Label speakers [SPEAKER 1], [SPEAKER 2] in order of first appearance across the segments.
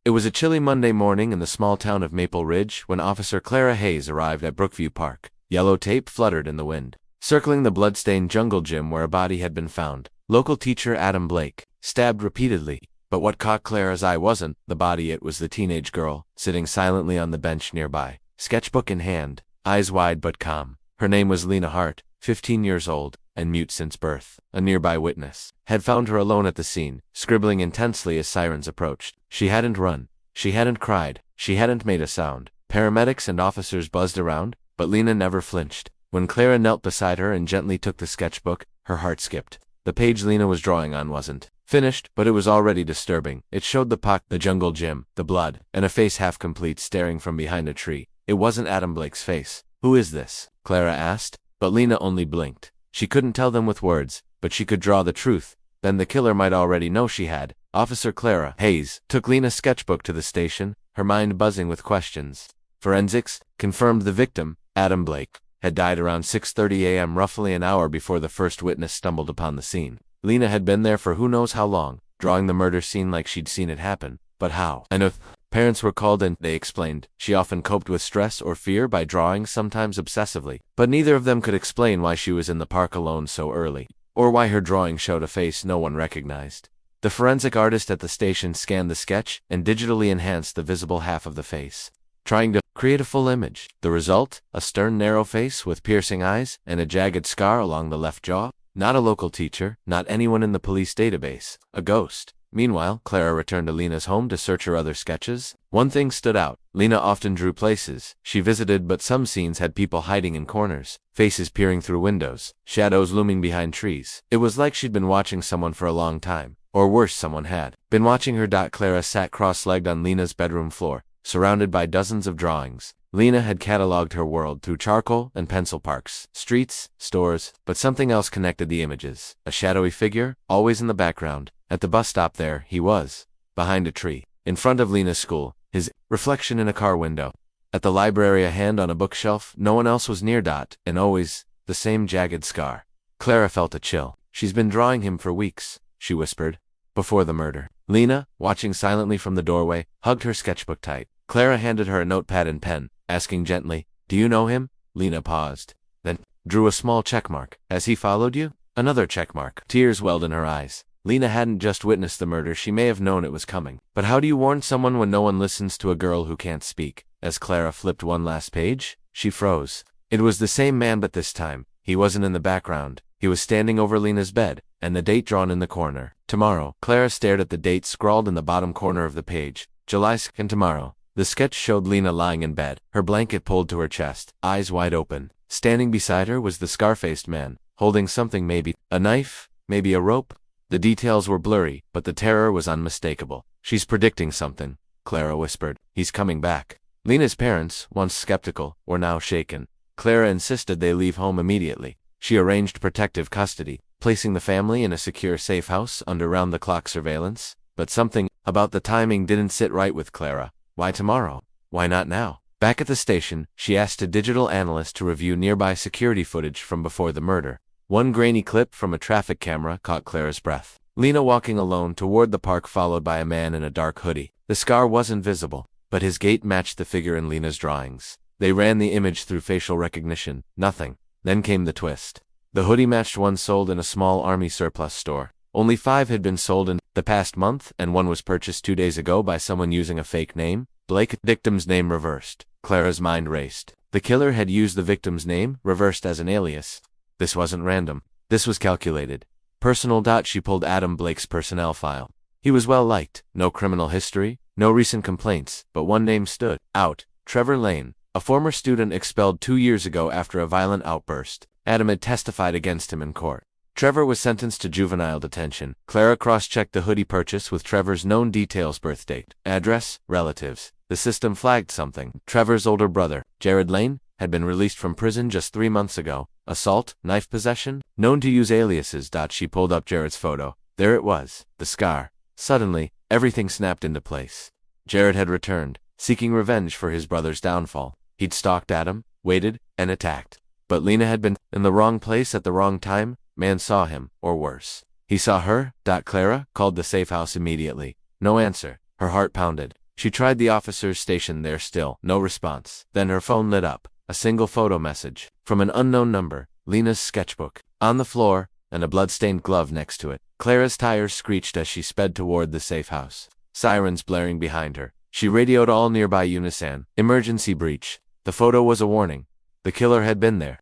[SPEAKER 1] It was a chilly Monday morning in the small town of Maple Ridge when Officer Clara Hayes arrived at Brookview Park. Yellow tape fluttered in the wind, circling the blood-stained jungle gym where a body had been found. Local teacher Adam Blake, stabbed repeatedly. But what caught Clara's eye wasn't the body, it was the teenage girl, sitting silently on the bench nearby, sketchbook in hand, eyes wide but calm. Her name was Lena Hart, 15 years old, and mute since birth. A nearby witness had found her alone at the scene, scribbling intensely as sirens approached. She hadn't run. She hadn't cried. She hadn't made a sound. Paramedics and officers buzzed around, but Lena never flinched. When Clara knelt beside her and gently took the sketchbook, her heart skipped. The page Lena was drawing on wasn't finished, but it was already disturbing. It showed the puck, the jungle gym, the blood, and a face half complete staring from behind a tree. It wasn't Adam Blake's face. "Who is this?" Clara asked, but Lena only blinked. She couldn't tell them with words, but she could draw the truth. Then the killer might already know she had. Officer Clara Hayes took Lena's sketchbook to the station, her mind buzzing with questions. Forensics confirmed the victim, Adam Blake, had died around 6:30 a.m., roughly an hour before the first witness stumbled upon the scene. Lena had been there for who knows how long, drawing the murder scene like she'd seen it happen. But how? And if parents were called in, they explained. She often coped with stress or fear by drawing, sometimes obsessively. But neither of them could explain why she was in the park alone so early, or why her drawing showed a face no one recognized. The forensic artist at the station scanned the sketch and digitally enhanced the visible half of the face, trying to create a full image. The result? A stern, narrow face with piercing eyes and a jagged scar along the left jaw. Not a local teacher, not anyone in the police database. A ghost. Meanwhile, Clara returned to Lena's home to search her other sketches. One thing stood out. Lena often drew places she visited, but some scenes had people hiding in corners, faces peering through windows, shadows looming behind trees. It was like she'd been watching someone for a long time. Or worse, someone had been watching her. Clara sat cross-legged on Lena's bedroom floor, surrounded by dozens of drawings. Lena had cataloged her world through charcoal and pencil, parks, streets, stores, but something else connected the images. A shadowy figure, always in the background. At the bus stop there he was, behind a tree, in front of Lena's school, his reflection in a car window. At the library, a hand on a bookshelf, no one else was near. And always, the same jagged scar. Clara felt a chill. "She's been drawing him for weeks," she whispered, "before the murder." Lena, watching silently from the doorway, hugged her sketchbook tight. Clara handed her a notepad and pen, asking gently, "Do you know him?" Lena paused, then drew a small checkmark. "Has he followed you?" Another checkmark. Tears welled in her eyes. Lena hadn't just witnessed the murder, she may have known it was coming. But how do you warn someone when no one listens to a girl who can't speak? As Clara flipped one last page, she froze. It was the same man, but this time, he wasn't in the background. He was standing over Lena's bed, and the date drawn in the corner. Tomorrow. Clara stared at the date scrawled in the bottom corner of the page. July 2nd, tomorrow. The sketch showed Lena lying in bed, her blanket pulled to her chest, eyes wide open. Standing beside her was the scar-faced man, holding something, maybe a knife, maybe a rope. The details were blurry, but the terror was unmistakable. "She's predicting something," Clara whispered. "He's coming back." Lena's parents, once skeptical, were now shaken. Clara insisted they leave home immediately. She arranged protective custody, placing the family in a secure safe house under round-the-clock surveillance. But something about the timing didn't sit right with Clara. Why tomorrow? Why not now? Back at the station, she asked a digital analyst to review nearby security footage from before the murder. One grainy clip from a traffic camera caught Clara's breath. Lena walking alone toward the park, followed by a man in a dark hoodie. The scar wasn't visible, but his gait matched the figure in Lena's drawings. They ran the image through facial recognition. Nothing. Then came the twist. The hoodie matched one sold in a small army surplus store. Only 5 had been sold in the past month, and one was purchased 2 days ago by someone using a fake name. Blake. Victim's name reversed. Clara's mind raced. The killer had used the victim's name, reversed as an alias. This wasn't random. This was calculated. Personal. She pulled Adam Blake's personnel file. He was well liked. No criminal history, no recent complaints, but one name stood out. Trevor Lane, a former student expelled 2 years ago after a violent outburst. Adam had testified against him in court. Trevor was sentenced to juvenile detention. Clara cross-checked the hoodie purchase with Trevor's known details: birth date, address, relatives. The system flagged something. Trevor's older brother, Jared Lane, had been released from prison just 3 months ago. Assault, knife possession, known to use aliases. She pulled up Jared's photo. There it was, the scar. Suddenly, everything snapped into place. Jared had returned, seeking revenge for his brother's downfall. He'd stalked Adam, waited, and attacked. But Lena had been in the wrong place at the wrong time. Man saw him, or worse, he saw her. Clara called the safe house immediately. No answer. Her heart pounded. She tried the officer's station there, still no response. Then her phone lit up. A single photo message. From an unknown number. Lena's sketchbook. On the floor, and a blood-stained glove next to it. Clara's tires screeched as she sped toward the safe house. Sirens blaring behind her. She radioed all nearby unison. Emergency breach. The photo was a warning. The killer had been there.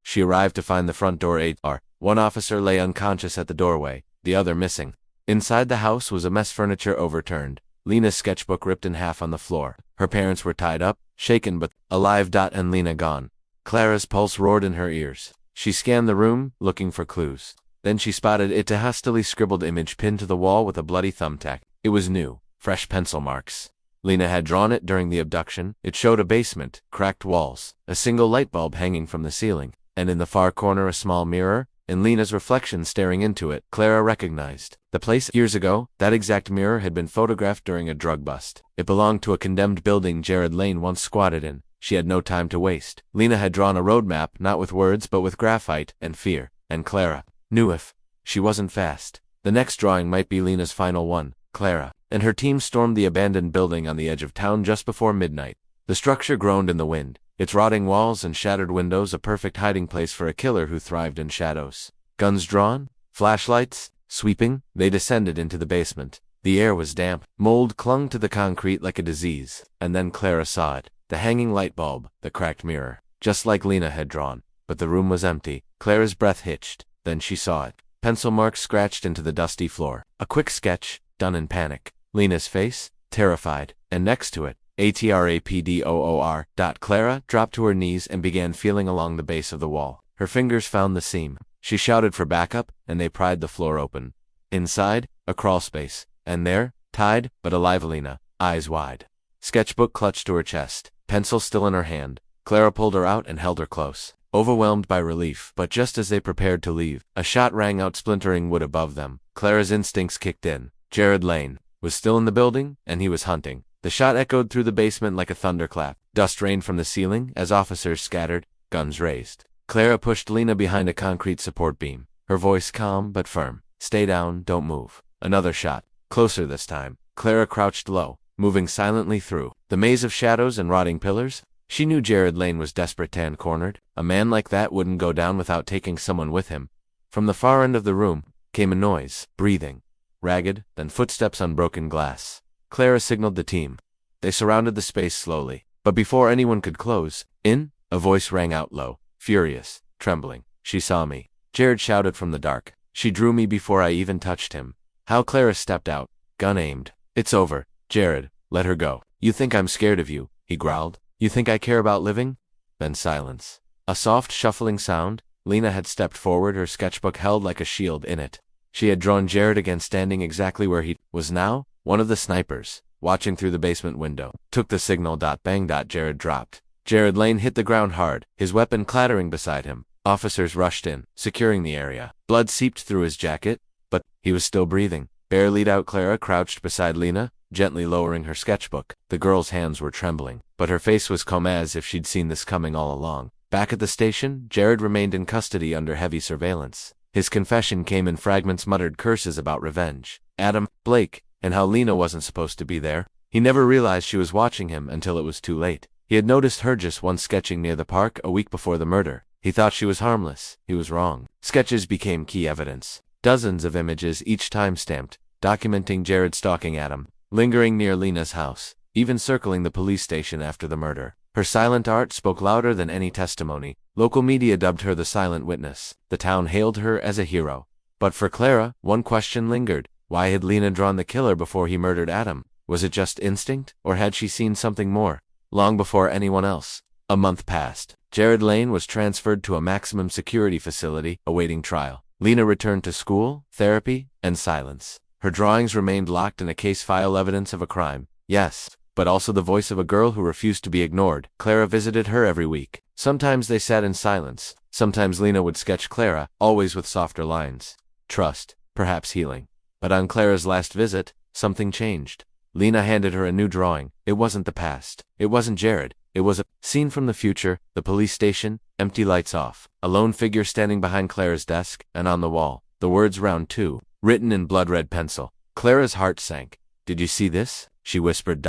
[SPEAKER 1] She arrived to find the front door ajar. One officer lay unconscious at the doorway, the other missing. Inside the house was a mess, furniture overturned. Lena's sketchbook ripped in half on the floor. Her parents were tied up, shaken but alive. And Lena gone. Clara's pulse roared in her ears. She scanned the room, looking for clues. Then she spotted a hastily scribbled image pinned to the wall with a bloody thumbtack. It was new, fresh pencil marks. Lena had drawn it during the abduction. It showed a basement, cracked walls, a single light bulb hanging from the ceiling, and in the far corner a small mirror, and Lena's reflection staring into it. Clara recognized the place. Years ago, that exact mirror had been photographed during a drug bust. It belonged to a condemned building Jared Lane once squatted in. She had no time to waste. Lena had drawn a roadmap, not with words but with graphite and fear, and Clara knew if she wasn't fast, the next drawing might be Lena's final one. Clara and her team stormed the abandoned building on the edge of town just before midnight. The structure groaned in the wind, its rotting walls and shattered windows a perfect hiding place for a killer who thrived in shadows. Guns drawn, flashlights sweeping, they descended into the basement. The air was damp, mold clung to the concrete like a disease, and then Clara saw it. The hanging light bulb, the cracked mirror, just like Lena had drawn. But the room was empty. Clara's breath hitched. Then she saw it. Pencil marks scratched into the dusty floor. A quick sketch, done in panic. Lena's face, terrified, and next to it, ATRAPDOOR. Clara dropped to her knees and began feeling along the base of the wall. Her fingers found the seam. She shouted for backup, and they pried the floor open. Inside, a crawl space, and there, tied, but alive Lena, eyes wide. Sketchbook clutched to her chest. Pencil still in her hand. Clara pulled her out and held her close, overwhelmed by relief. But just as they prepared to leave, a shot rang out, splintering wood above them. Clara's instincts kicked in. Jared Lane was still in the building, and he was hunting. The shot echoed through the basement like a thunderclap. Dust rained from the ceiling as officers scattered, guns raised. Clara pushed Lena behind a concrete support beam, her voice calm but firm. Stay down, don't move. Another shot, closer this time. Clara crouched low, moving silently through the maze of shadows and rotting pillars. She knew Jared Lane was desperate and cornered. A man like that wouldn't go down without taking someone with him. From the far end of the room came a noise, breathing, ragged, then footsteps on broken glass. Clara signaled the team. They surrounded the space slowly. But before anyone could close in, a voice rang out low, furious, trembling. She saw me. Jared shouted from the dark. She drew me before I even touched him. How Clara stepped out, gun aimed. It's over, Jared, let her go. You think I'm scared of you, he growled. You think I care about living? Then silence. A soft shuffling sound. Lena had stepped forward, her sketchbook held like a shield in it. She had drawn Jared again, standing exactly where he was now. One of the snipers, watching through the basement window, took the signal. Bang. Jared dropped. Jared Lane hit the ground hard, his weapon clattering beside him. Officers rushed in, securing the area. Blood seeped through his jacket, but he was still breathing. Barely out, Clara crouched beside Lena, gently lowering her sketchbook. The girl's hands were trembling, but her face was calm as if she'd seen this coming all along. Back at the station, Jared remained in custody under heavy surveillance. His confession came in fragments, muttered curses about revenge, Adam, Blake, and how Lena wasn't supposed to be there. He never realized she was watching him until it was too late. He had noticed her just once sketching near the park a week before the murder. He thought she was harmless. He was wrong. Sketches became key evidence. Dozens of images, each time-stamped, documenting Jared stalking Adam, lingering near Lena's house, even circling the police station after the murder. Her silent art spoke louder than any testimony. Local media dubbed her the silent witness. The town hailed her as a hero. But for Clara, one question lingered. Why had Lena drawn the killer before he murdered Adam? Was it just instinct, or had she seen something more? Long before anyone else. A month passed. Jared Lane was transferred to a maximum security facility, awaiting trial. Lena returned to school, therapy, and silence. Her drawings remained locked in a case file, evidence of a crime. Yes, but also the voice of a girl who refused to be ignored. Clara visited her every week. Sometimes they sat in silence. Sometimes Lena would sketch Clara, always with softer lines. Trust, perhaps healing. But on Clara's last visit, something changed. Lena handed her a new drawing. It wasn't the past. It wasn't Jared. It was a scene from the future, the police station, empty, lights off. A lone figure standing behind Clara's desk, and on the wall, the words round two, written in blood-red pencil. Clara's heart sank. Did you see this? she whispered.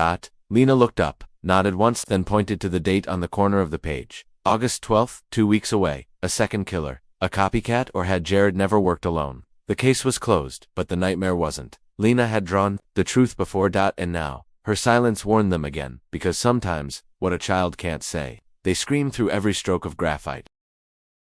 [SPEAKER 1] Lena looked up, nodded once, then pointed to the date on the corner of the page. August 12th, 2 weeks away. A second killer. A copycat, or had Jared never worked alone? The case was closed, but the nightmare wasn't. Lena had drawn the truth before. And now, her silence warned them again, because sometimes, what a child can't say, they scream through every stroke of graphite.